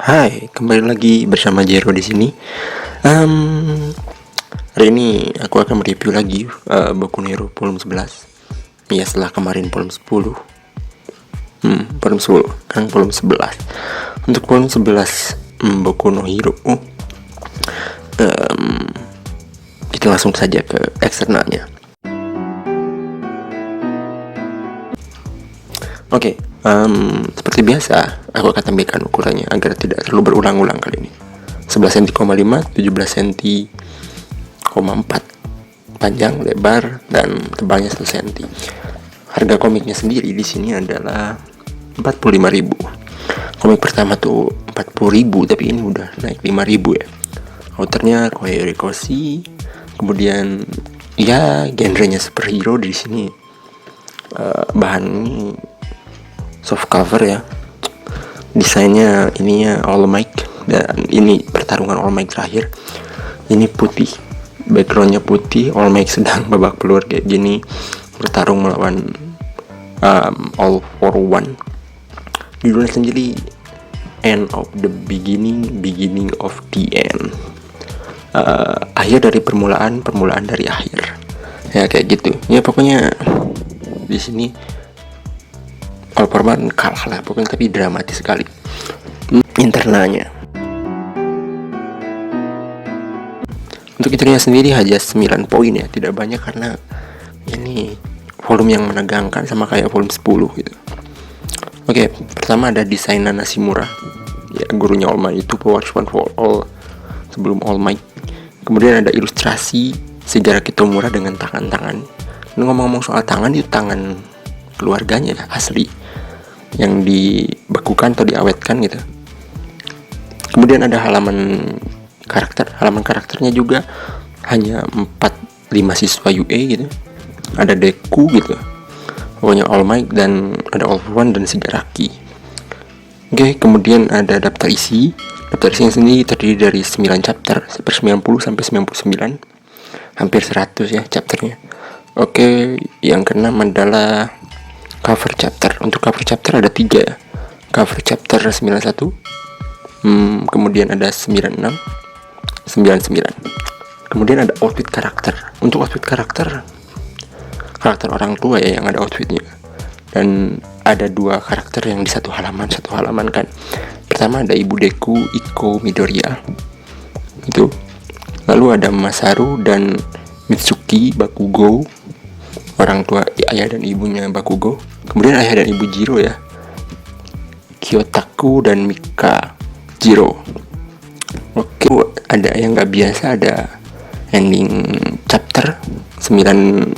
Hai, kembali lagi bersama Jero di sini. Hari ini aku akan mereview lagi Boku no Hero volume 11. Ya, setelah kemarin volume 10. Volume 10, kan volume 11. Untuk volume 11 Boku no Hero, kita langsung saja ke eksternalnya. Oke, seperti biasa, aku akan tampilkan ukurannya agar tidak terlalu berulang-ulang kali ini. 11 cm, 17 cm, 4 panjang, lebar, dan tebalnya 1 cm. Harga komiknya sendiri di sini adalah 45.000. Komik pertama tuh 40.000, tapi ini udah naik 5.000 ya. Autornya Kohei Horikoshi. Kemudian ya genrenya superhero di sini. Bahan ini soft cover ya. Desainnya ininya All Might, dan ini pertarungan All Might terakhir. Ini putih, backgroundnya putih. All Might sedang babak pelur kayak gini, bertarung melawan All for One. Judulnya sendiri End of the Beginning of the End. Akhir dari permulaan dari akhir. Ya kayak gitu. Ya pokoknya di sini All for One kalah lah pokoknya, tapi dramatis sekali. Internalnya. Untuk intronya sendiri hanya 9 poin ya, tidak banyak karena ini volume yang menegangkan sama kayak volume 10 gitu. Oke, pertama ada desain Nana Shimura. Ya, gurunya All Might itu Power One for All sebelum All Might. Kemudian ada ilustrasi Shigaraki Tomura dengan tangan-tangan. Ngomong-ngomong soal tangan, itu tangan keluarganya ya, asli, yang dibekukan atau diawetkan gitu. Kemudian ada halaman karakternya juga hanya 4-5 siswa UA gitu. Ada Deku gitu, pokoknya All Might, dan ada All for One dan Shigaraki. Oke, kemudian ada daftar isi. Daftar isinya sendiri terdiri dari 9 chapter, per 90 sampai 99. Hampir 100 ya chapternya. Oke, yang keenam adalah cover chapter. Untuk cover chapter ada 3 ya. Cover chapter 91, kemudian ada 96, 99. Kemudian ada outfit karakter. Untuk outfit karakter orang tua ya yang ada outfitnya. Dan ada 2 karakter yang di satu halaman kan. Pertama ada Ibu Deku Iko Midoriya itu. Lalu ada Masaru dan Mitsuki Bakugo, orang tua ayah dan ibunya Bakugo. Kemudian ayah dan ibu Jiro ya, Kyotaku dan Mika Jiro. Oke, ada yang nggak biasa, ada ending chapter 95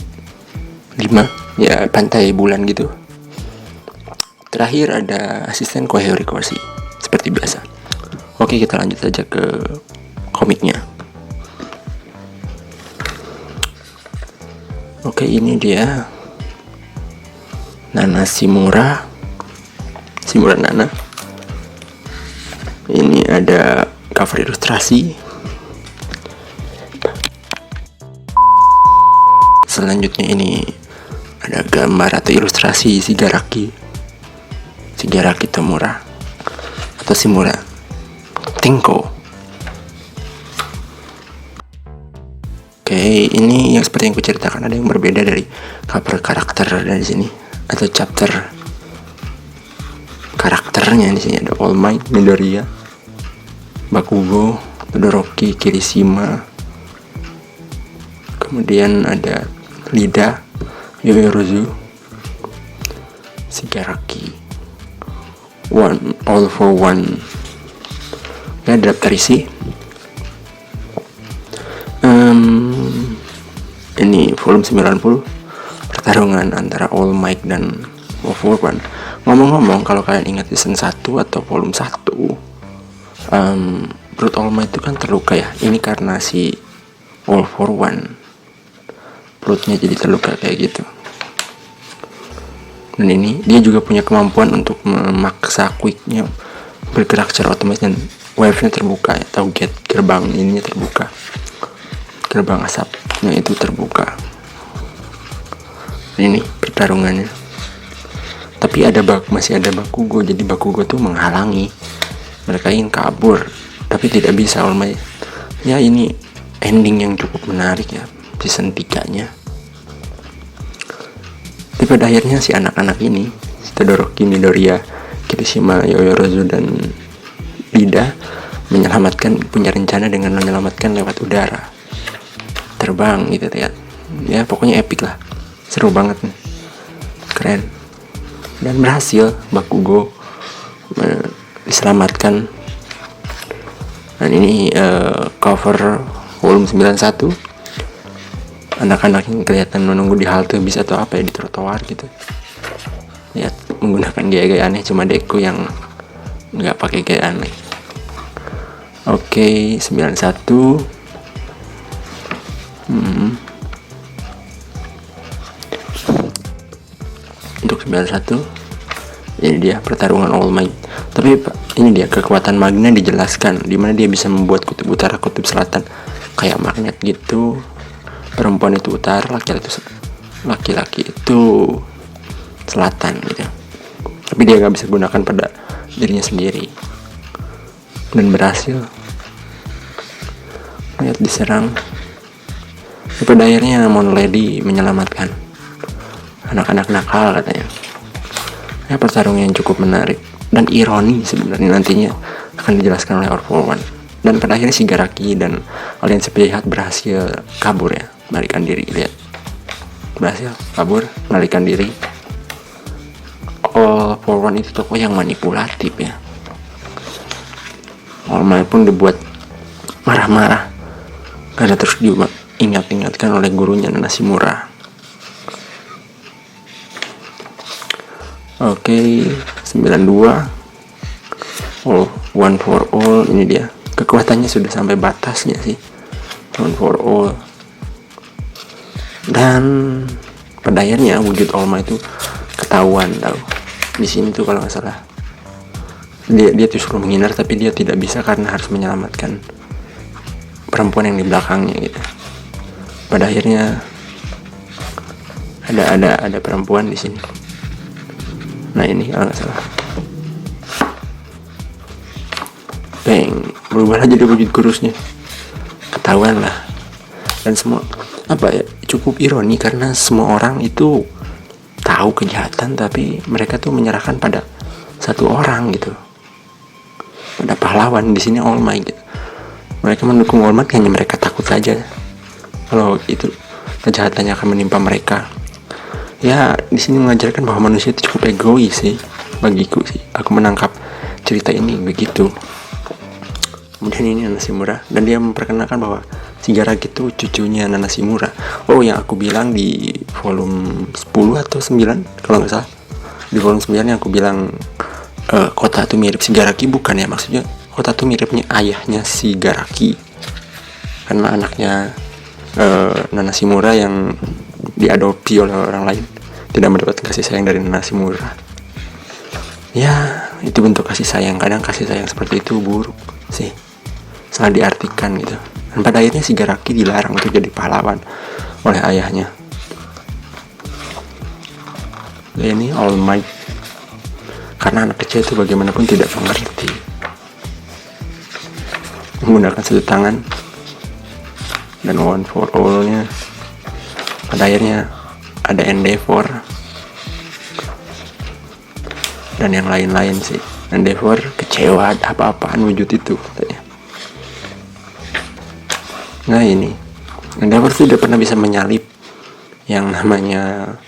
ya, pantai bulan gitu. Terakhir ada asisten Kohei Horikoshi seperti biasa. Oke, kita lanjut saja ke komiknya. Oke, ini dia Nana Shimura Nana. Ini ada cover ilustrasi. Selanjutnya ini ada gambar atau ilustrasi Shigaraki Tomura atau Shimura Tenko. Oke, ini yang seperti yang kuceritakan, ada yang berbeda dari cover karakter dari sini atau chapter karakternya. Di sini ada All Might, Midoriya, Bakugo, Todoroki, Kirishima. Kemudian ada Lida, Yoyorozu, Shigaraki, All for One. Ya, daftar isi. Ini volume 90, pertarungan antara All Might dan All for One. Ngomong-ngomong, kalau kalian ingat season 1 atau volume 1, perut All Might itu kan terluka ya. Ini karena si All for One perutnya jadi terluka kayak gitu. Dan ini dia juga punya kemampuan untuk memaksa quicknya bergerak secara otomatis, dan wave-nya terbuka ya, atau gate gerbang ininya terbuka, gerbang asapnya itu terbuka. Ini pertarungannya. Tapi masih ada Bakugo, jadi Bakugo tuh menghalangi Mereka ingin kabur, tapi tidak bisa All Might. Ya ini ending yang cukup menarik ya, season 3-nya. Tapi pada akhirnya si anak-anak ini, Todoroki, Midoriya, Kirishima, Yorozu, dan Lida punya rencana dengan menyelamatkan lewat udara, terbang gitu ya pokoknya epic lah, seru banget nih, keren, dan berhasil Bakugo diselamatkan. Dan ini cover volume 91. Anak-anak yang kelihatan menunggu di halte bis atau apa ya, di trotoar gitu, lihat menggunakan gaya-gaya aneh. Cuma Deku yang nggak pakai gaya aneh. Oke, 91. Untuk 91 ini dia pertarungan All Might. Tapi ini dia kekuatan magna dijelaskan, dimana dia bisa membuat kutub utara, kutub selatan kayak magnet gitu. Perempuan itu utara, laki-laki itu selatan gitu. Tapi dia nggak bisa gunakan pada dirinya sendiri. Dan berhasil. Lihat diserang. Pada akhirnya Mon Lady menyelamatkan anak-anak nakal katanya. Ya, pertarungan yang cukup menarik dan ironi sebenarnya, nantinya akan dijelaskan oleh All For One. Dan pada akhirnya Shigaraki dan aliansi penjahat berhasil kabur ya, melarikan diri. Lihat, berhasil kabur, melarikan diri. All For One itu tokoh yang manipulatif ya. All Might pun dibuat marah-marah karena terus diingat-ingatkan oleh gurunya Nashimura. Oke, 92. One for All, ini dia. Kekuatannya sudah sampai batasnya sih. One for All. Dan pada akhirnya wujud All Might itu ketahuan tau. Di sini tuh kalau nggak salah, dia tuh suruh menghindar tapi dia tidak bisa karena harus menyelamatkan perempuan yang di belakangnya gitu. Pada akhirnya ada perempuan di sini. Nah ini kalau nggak salah, berubah jadi wujud kurusnya, ketahuan lah. Dan semua cukup ironi karena semua orang itu tahu kejahatan tapi mereka tuh menyerahkan pada satu orang gitu, pada pahlawan. Di sini All Might gitu. Mereka mendukung All Might hanya mereka takut saja kalau itu kejahatannya akan menimpa mereka. Ya di sini mengajarkan bahwa manusia itu cukup egois sih bagiku sih. Aku menangkap cerita ini begitu. Kemudian ini Nashimura, dan dia memperkenalkan bahwa Shigaraki itu cucunya Nashimura. Oh, yang aku bilang di volume 10 atau 9 kalau nggak salah. Di volume 9 yang aku bilang kota itu mirip Shigaraki, bukan ya, maksudnya kota itu miripnya ayahnya Shigaraki. Karena anaknya Nashimura yang diadopsi oleh orang lain tidak mendapat kasih sayang dari Nashimura. Ya, itu bentuk kasih sayang. Kadang kasih sayang seperti itu buruk sih, salah diartikan gitu. Dan pada akhirnya Shigaraki dilarang untuk jadi pahlawan oleh ayahnya. Ini All Might, karena anak kecil itu bagaimanapun tidak mengerti, menggunakan satu tangan. Dan One for All-nya pada akhirnya ada Endeavor dan yang lain-lain sih. Endeavor kecewa apa-apaan wujud itu katanya. Nah ini Endeavor sudah pernah bisa menyalip yang namanya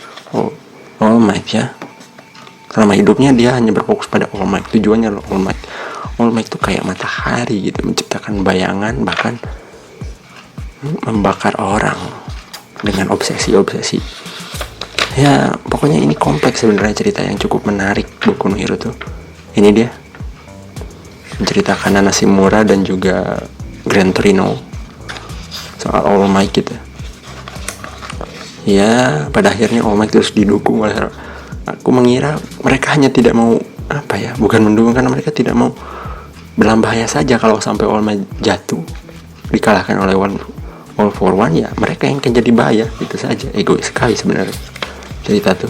All Might ya. Selama hidupnya dia hanya berfokus pada All Might. Tujuannya All Might. All Might itu kayak matahari gitu, menciptakan bayangan, bahkan membakar orang dengan obsesi-obsesi. Ya pokoknya ini kompleks sebenarnya, cerita yang cukup menarik Boku no Hero tuh. Ini dia menceritakan Nashimura dan juga Gran Torino soal All Might gitu. Ya pada akhirnya All Might terus didukung oleh, aku mengira mereka hanya tidak mau bukan mendukung, karena mereka tidak mau dalam bahaya saja kalau sampai All Might jatuh dikalahkan oleh All For One, ya mereka yang akan jadi bahaya. Itu saja, egois sekali sebenarnya cerita tuh.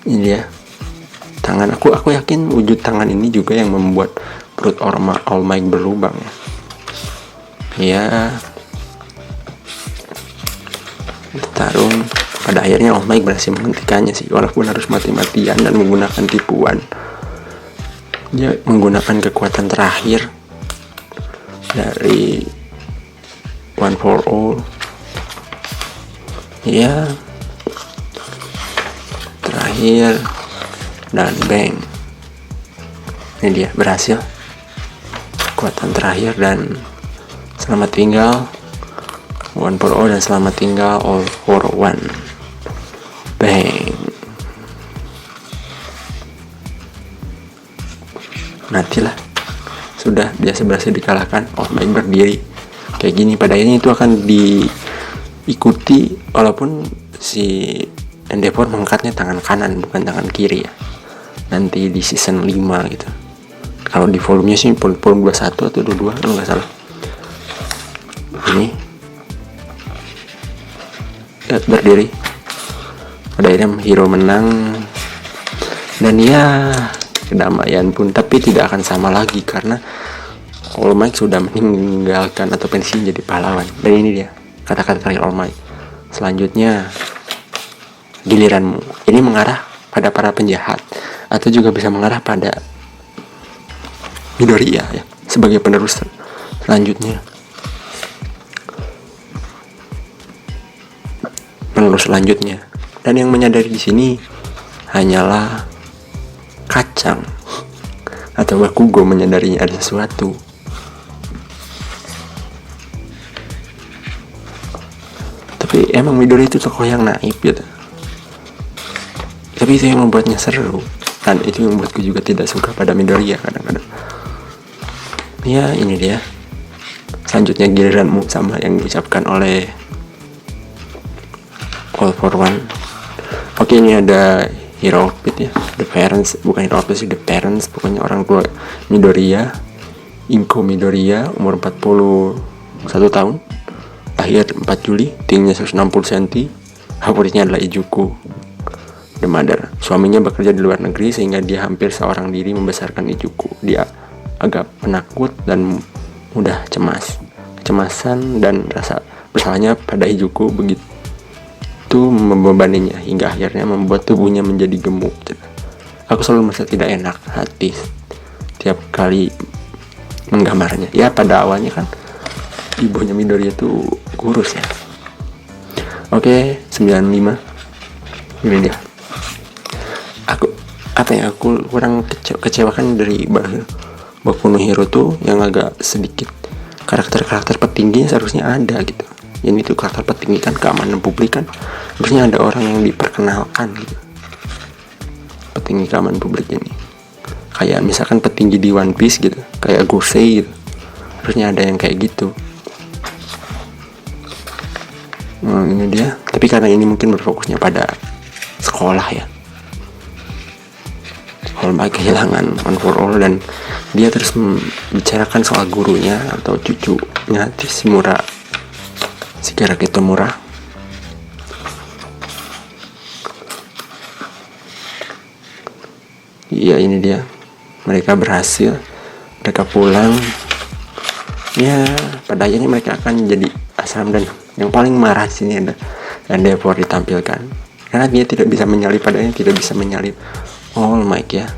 Ini dia tangan, aku yakin wujud tangan ini juga yang membuat perut All Might berlubang ya. Bertarung, pada akhirnya All Might berhasil menghentikannya sih, walaupun harus mati-matian dan menggunakan tipuan. Dia menggunakan kekuatan terakhir dari One for All ya, terakhir, dan bang, ini dia berhasil kekuatan terakhir, dan selamat tinggal One for All, dan selamat tinggal All for One. Bang, matilah, sudah, dia berhasil dikalahkan. All Might berdiri kayak gini. Pada akhirnya itu akan diikuti, walaupun si Endeavor mengangkatnya tangan kanan bukan tangan kiri ya, nanti di season 5 gitu. Kalau di volumenya sih volume 21 atau 22 kalau nggak salah. Ini ya, berdiri. Pada akhirnya hero menang, dan ya kedamaian pun, tapi tidak akan sama lagi karena All Might sudah meninggalkan atau pensiun jadi pahlawan. Dan ini dia kata-kata terakhir All Might. Selanjutnya, giliranmu. Ini mengarah pada para penjahat, atau juga bisa mengarah pada Midoriya ya, sebagai penerus selanjutnya. Penerus selanjutnya. Dan yang menyadari di sini hanyalah Kacang atau Bakugo, menyadarinya ada sesuatu. Tapi emang Midoriya itu tokoh yang naif gitu. Tapi itu yang membuatnya seru, dan itu yang membuatku juga tidak suka pada Midoriya kadang-kadang. Ya, ini dia. Selanjutnya giliranmu, sama yang diucapkan oleh All for One. Oke, ini ada Hero Outfit ya, The Parents, bukan Hero Outfit sih, The Parents, pokoknya orang tua Midoriya, Inko Midoriya, umur 41 tahun, lahir 4 Juli, tingginya 160 cm, favoritnya adalah Ijuku, the mother. Suaminya bekerja di luar negeri sehingga dia hampir seorang diri membesarkan Ijuku. Dia agak penakut dan mudah cemas. Kecemasan dan rasa bersalahnya pada Ijuku begitu membebaninya hingga akhirnya membuat tubuhnya menjadi gemuk. Aku selalu merasa tidak enak hati tiap kali menggambarnya. Ya, pada awalnya kan ibunya Midoriya itu kurus ya. Oke, 95. Ini dia. Aku kurang kecewakan dari Boku no Hero tuh yang agak sedikit karakter-karakter petingginya seharusnya ada gitu. Ini tuh karakter petinggi kan, keamanan publik kan, harusnya ada orang yang diperkenalkan gitu. Petinggi keamanan publik ini, kayak misalkan petinggi di One Piece gitu, kayak Gosei gitu, harusnya ada yang kayak gitu. Ini dia. Tapi karena ini mungkin berfokusnya pada sekolah ya, All Might kehilangan One for All, dan dia terus membicarakan soal gurunya atau cucunya Shimura, Shigaraki Tomura. Iya, ini dia. Mereka berhasil, mereka pulang. Ya, pada akhirnya mereka akan jadi asram, dan yang paling marah sini ada Endeavor ditampilkan. Karena dia tidak bisa menyalip, padanya tidak bisa menyalip All Might ya.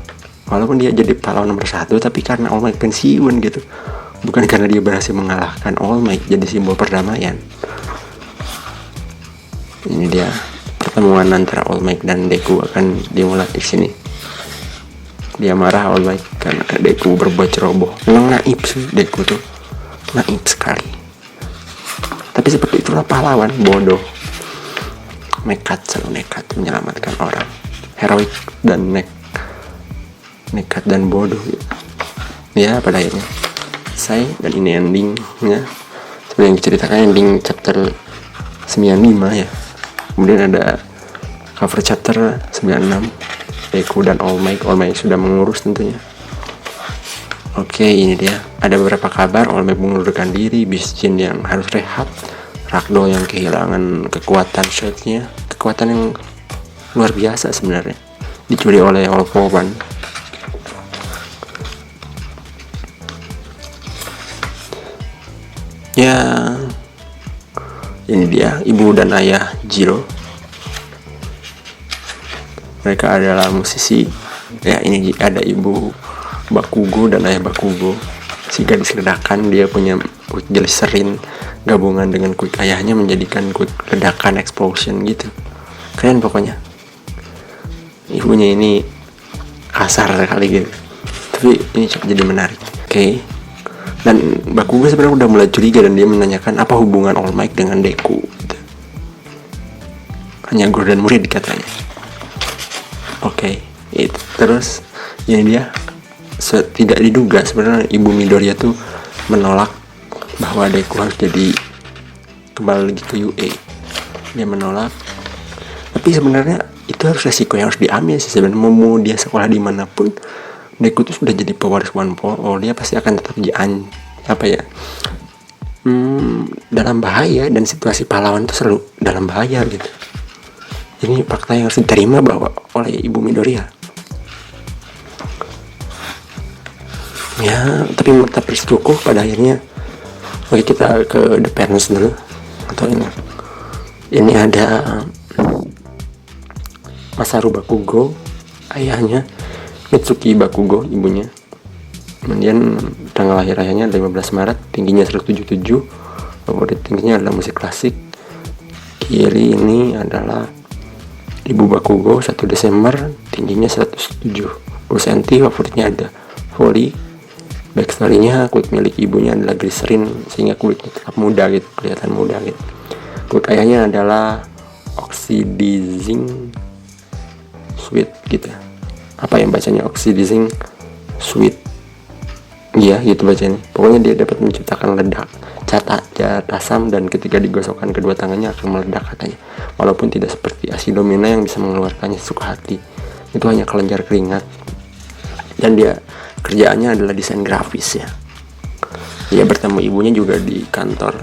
Walaupun dia jadi pahlawan nomor 1, tapi karena All Might pensiun gitu. Bukan karena dia berhasil mengalahkan All Might, jadi simbol perdamaian. Ini dia, pertemuan antara All Might dan Deku akan dimulai di sini. Dia marah All Might karena Deku berbuat ceroboh. Memang naif sih Deku tuh, naif sekali. Tapi seperti itulah pahlawan, bodoh, nekat, selalu nekat menyelamatkan orang, heroik dan nekat dan bodoh gitu. Ya, pada akhirnya selesai, dan ini endingnya. Seperti yang diceritakan ending chapter 95 ya. Kemudian ada cover chapter 96, Deku dan All Might sudah mengurus tentunya. Oke, ini dia. Ada beberapa kabar. All Might mengundurkan diri, Beast Jin yang harus rehat, Ragdoll yang kehilangan kekuatan shotnya, kekuatan yang luar biasa sebenarnya, dicuri oleh All for One. Ya, ini dia ibu dan ayah Jiro. Mereka adalah musisi. Ya, ini ada ibu Bakugo dan ayah Bakugo. Si gadis ledakan, dia punya quick glycerin gabungan dengan quick ayahnya menjadikan quick ledakan explosion gitu. Keren pokoknya. Ibunya ini kasar kali gitu, tapi ini jadi menarik. Oke. Dan Bakugo sebenarnya udah mulai curiga dan dia menanyakan apa hubungan All Might dengan Deku gitu. Hanya guru dan murid katanya. Oke, itu terus ini dia tidak diduga sebenarnya ibu Midoriya tuh menolak bahwa Deku harus jadi kembali lagi ke UA. Dia menolak, tapi sebenarnya itu harus resiko yang harus diambil sih sebenarnya. Mau dia sekolah dimanapun, Deku tuh sudah jadi pewaris One For All, dia pasti akan tetap dalam bahaya, dan situasi pahlawan itu selalu dalam bahaya gitu. Ini fakta yang harus diterima bahwa oleh ibu Midoriya. Ya, tapi tetap bersikukuh pada akhirnya. Oke, kita ke The Parents dulu. Atau ini ada Masaru Bakugo, ayahnya, Mitsuki Bakugo, ibunya. Kemudian tanggal lahir ayahnya 15 Maret, tingginya 177, favorit tingginya adalah musik klasik. Kiri ini adalah ibu Bakugo, 1 Desember, tingginya 170 cm, favoritnya ada volley. Backstory-nya, kulit milik ibunya adalah glycerin sehingga kulitnya tetap muda gitu, kelihatan muda gitu. Kulit ayahnya adalah oxidizing sweet gitu. Apa yang bacanya oxidizing sweet? Iya gitu bacanya. Pokoknya dia dapat menciptakan ledak, zat asam, dan ketika digosokkan kedua tangannya akan meledak katanya. Walaupun tidak seperti acidomina yang bisa mengeluarkannya sesuka hati. Itu hanya kelenjar keringat. Dan dia kerjaannya adalah desain grafis ya. Dia bertemu ibunya juga di kantor.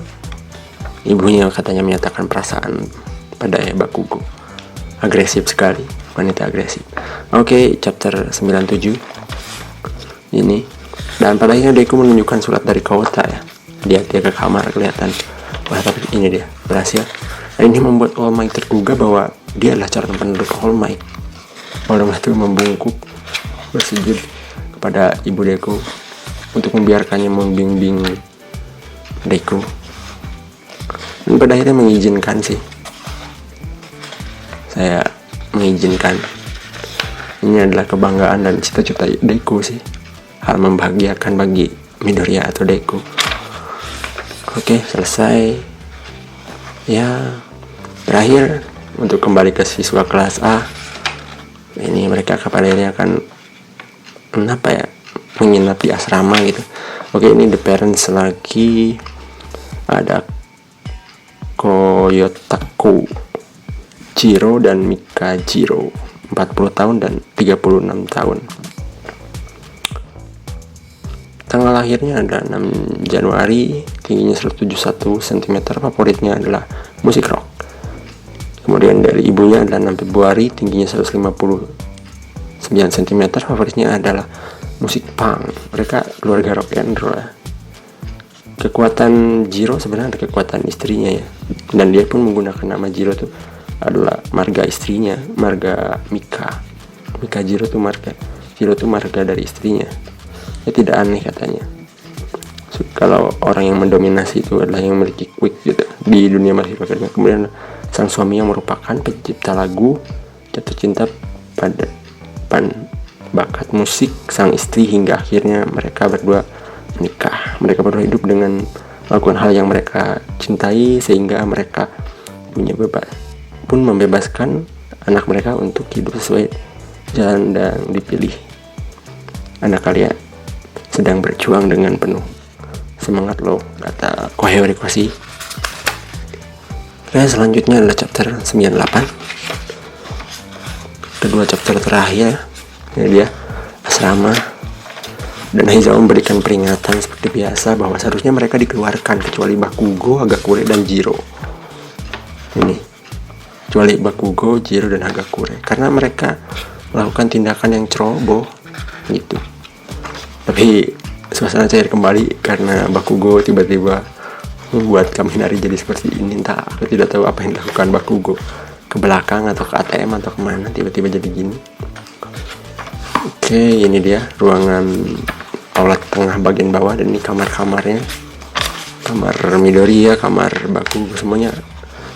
Ibunya katanya menyatakan perasaan pada ayah Bakugo. Agresif sekali, wanita agresif. Oke, chapter 97 ini. Dan pada akhirnya Deku menunjukkan surat dari Kota ya. Dia ke kamar, kelihatan. Wah, tapi ini dia berhasil. Dan ini membuat All Might tergugah bahwa dia adalah calon penerus All Might. All Might itu membungkuk bersujud kepada ibu Deku untuk membiarkannya membimbing Deku. Dan pada akhirnya mengizinkan sih. Saya mengizinkan. Ini adalah kebanggaan dan cita-cita Deku sih. Hal membahagiakan bagi Midoriya atau Deku. Oke, selesai. Ya, terakhir untuk kembali ke siswa kelas A. Ini mereka pada akhirnya akan menginap di asrama gitu. Oke, ini The Parents lagi. Ada Koyotaku Jiro dan Mika Jiro, 40 tahun dan 36 tahun. Tanggal lahirnya ada 6 Januari, tingginya 171 cm, favoritnya adalah musik rock. Kemudian dari ibunya adalah 6 Februari, tingginya 159 cm, favoritnya adalah musik punk. Mereka keluarga rock and roll ya. Kekuatan Jiro sebenarnya ada kekuatan istrinya ya. Dan dia pun menggunakan nama Jiro tuh adalah marga istrinya, marga Mika. Mika Jiro tuh marga. Jiro tuh marga dari istrinya. Ya tidak aneh katanya. Kalau orang yang mendominasi itu adalah yang memiliki quick gitu di dunia My Hero Academia. Kemudian sang suami yang merupakan pencipta lagu jatuh cinta pada bakat musik sang istri hingga akhirnya mereka berdua menikah. Mereka berdua hidup dengan melakukan hal yang mereka cintai sehingga mereka punya pun membebaskan anak mereka untuk hidup sesuai jalan yang dipilih. Anak kalian sedang berjuang dengan penuh semangat loh, kata Kohei Horikoshi. Oke, selanjutnya adalah chapter 98. Kedua chapter terakhir. Ini dia asrama. Dan Aizawa memberikan peringatan seperti biasa bahwa seharusnya mereka dikeluarkan kecuali Bakugo, Hagakure, dan Jiro. Ini kecuali Bakugo, Jiro, dan Hagakure karena mereka melakukan tindakan yang ceroboh gitu. Tapi suasana cair kembali karena Bakugo tiba-tiba membuat Kaminari jadi seperti ini. Entah, aku tidak tahu apa yang dilakukan Bakugo, ke belakang atau ke ATM atau kemana tiba-tiba jadi gini. Oke, ini dia ruangan aula tengah bagian bawah, dan ini kamar-kamarnya. Kamar Midoriya, kamar Bakugo, semuanya.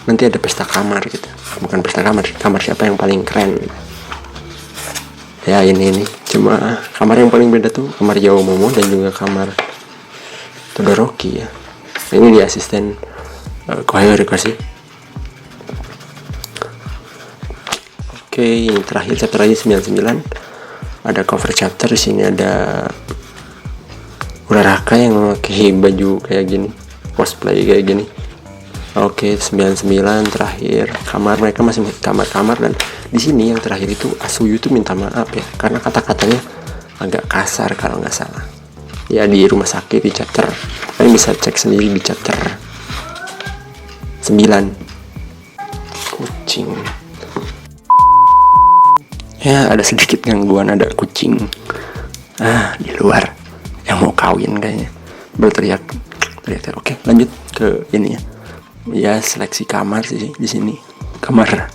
Nanti ada pesta kamar gitu. Bukan pesta kamar, kamar siapa yang paling keren gitu. Ya ini cuma kamar yang paling beda tuh kamar Yaomomo dan juga kamar Todoroki ya. Ini dia asisten Kohei Horikoshi. Oke, ini terakhir chapter aja 99. Ada cover chapter, di sini ada Uraraka yang memakai baju kayak gini, cosplay kayak gini. Oke, 99 terakhir. Kamar mereka masih kamar-kamar, dan di sini yang terakhir itu Asuyu tuh minta maaf ya karena kata-katanya agak kasar kalau nggak salah. Ya di rumah sakit di chapter. Kalian bisa cek sendiri di chapter 9. Kucing. Ya ada sedikit gangguan, ada kucing di luar yang mau kawin kayaknya berteriak. Oke, lanjut ke ini ya. Ya seleksi kamar sih di sini. Kamar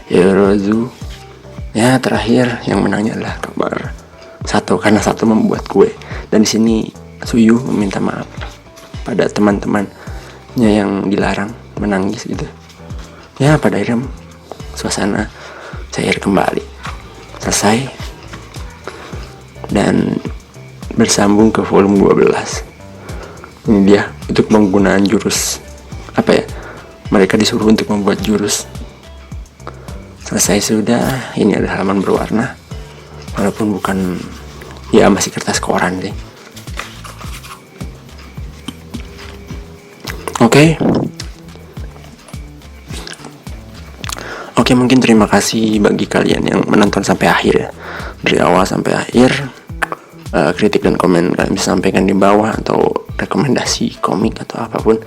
Yorozu. Ya terakhir yang menangnya adalah kamar 1 karena 1 membuat kue. Dan di sini Suyu meminta maaf pada teman-temannya yang dilarang menangis gitu. Ya pada akhirnya suasana cair kembali. Selesai. Dan bersambung ke volume 12. Ini dia untuk penggunaan jurus. Apa ya, mereka disuruh untuk membuat jurus. Selesai sudah. Ini ada halaman berwarna, walaupun bukan, ya masih kertas koran sih. Oke, mungkin terima kasih bagi kalian yang menonton sampai akhir ya. Dari awal sampai akhir. Kritik dan komen kalian bisa sampaikan di bawah, atau rekomendasi komik atau apapun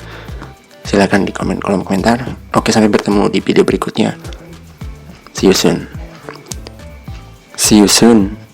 silakan di kolom komentar. Oke, sampai bertemu di video berikutnya. See you soon.